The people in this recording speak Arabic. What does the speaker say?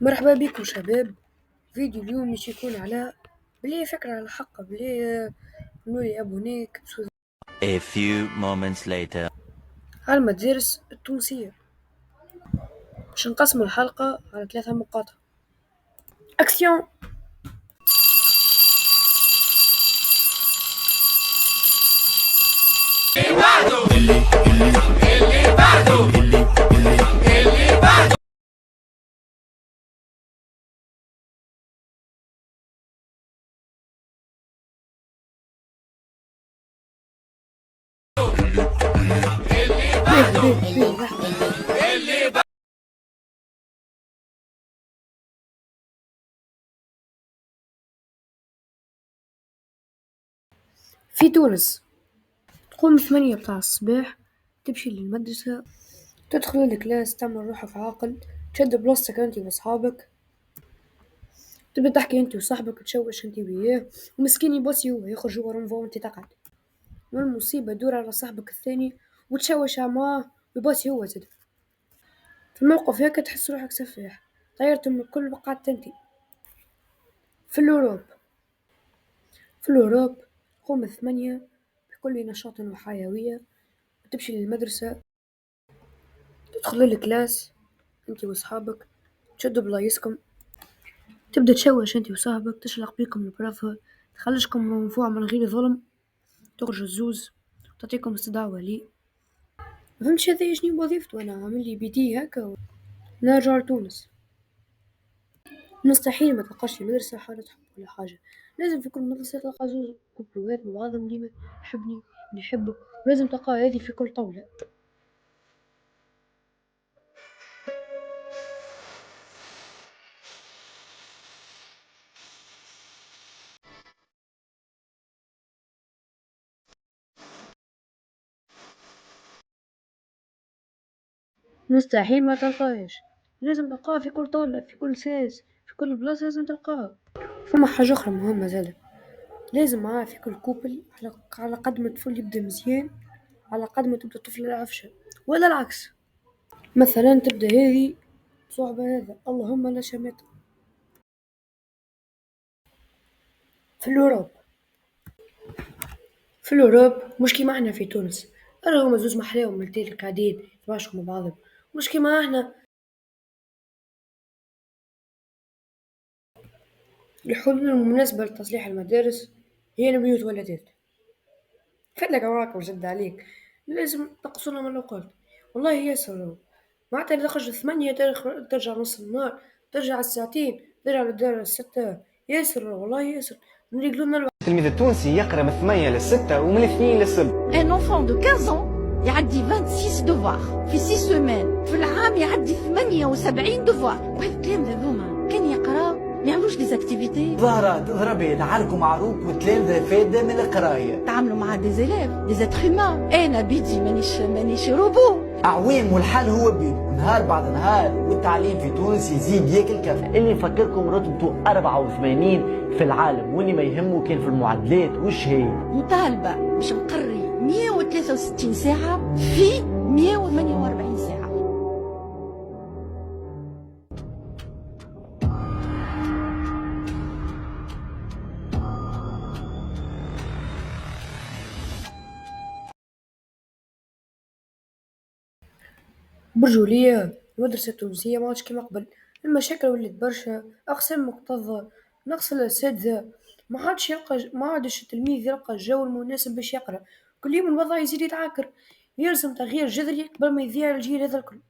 مرحبا بكم شباب. فيديو اليوم باش يكون على بلي فكرة على الحق بلي نولي ابونيك A few moments later. على المدارس التونسية. باش نقسم الحلقة على 3 مقاطع. اكسيون. في تونس تقوم 8 بتاع الصباح، تمشي للمدرسة، تدخل الكلاس، تعمل روحك عاقل، تشد بلاصتك انتي وصحابك، تبدا تحكي انتي وصاحبك، تشوش انتي وياه، ومسكين يبصي هو يخرج جوا رمضان وانتي تقعد، والمصيبة دور على صاحبك الثاني وتشوش معاه ويبصي هو زاد. في الموقف هيك تحس روحك سفاح، طيرت من الكل وقعدت انتي. في الأوروب تقوم 8 بكل نشاط وحيوية، وتمشي للمدرسة، تدخل الكلاس انتي وصحابك، تشدوا بلايصكم، تبدا تشوش انتي وصاحبك، تشلق بيكم البرافا، تخرجكم منفوع من غير ظلم، تخرجوا الزوز، تعطيكم استدعاء ولي. مفهمتش هذا شنو وظيفته؟ انا عامل لي بيدي هكا نرجع لتونس. مستحيل ما تلقاش في مدرسة حالة حب ولا حاجة، لازم في كل مدرسة تلقى زوز كبروات مع بعضهم ديما يحبني نحبه، ولازم تلقى هذه في كل طاولة. مستحيل ما تلقاهاش، لازم تلقاها في كل طاولة، في كل ساس، في كل بلاصة لازم تلقاها. فما حاجة أخرى مهمة زادة، لازم معاه في كل كوبل على قد ما الطفل يبدا مزيان على قد ما تبدا الطفل العفشة، ولا العكس. مثلا تبدا هذه صعبة هذا اللهم لا شماتة. في الأوروب مش كيما احنا في تونس، راهم زوز محلاهم ملتين قاعدين يتباشروا مع بعضهم، مش كيما احنا. الحلول المناسبة لتصليح المدارس هي البيوت والولادات. فدلك أوراق وجد عليك، لازم نقصوا لهم الأوقات. والله ياسر، معناتها إذا خرجت 8 ترجع نص النهار، ترجع الساعتين، ترجع للدار 6. ياسر والله ياسر، نريقلوا لنا التلميذ التونسي يقرا من 8 ل 6 ومن 2 ل 7. Un enfant de 15 ans يعدي 26 devoirs في 6 semaines، في العام يعدي 78 devoirs. وهذا الكلام هذوما كان يقرا ما يعملوش دي اكتيفيتي. ظهرت ضربي نعاركوا معروك وتلامذة فايدة من القراية. تعاملوا مع دي زيليف دي زيتر هيومان. انا بيدي مانيش روبو. أعوام والحال هو بيدو، نهار بعد نهار والتعليم في تونس يزيد ياكل كف. اللي نفكركم رتبته 84 في العالم، واللي ما يهمه كان في المعادلات وش هي مطالبة باش نقري 163 ساعة في 148 ساعة. برجولية. المدرسة التونسية ما عادش كيما قبل، المشاكل ولات برشا، أقسام مكتظة، نقص الأساتذة، ما عادش التلميذ يلقى الجو المناسب باش يقرا، كل يوم الوضع يزيد يتعكر، يلزم تغيير جذري قبل ما يضيع الجيل هذا الكل.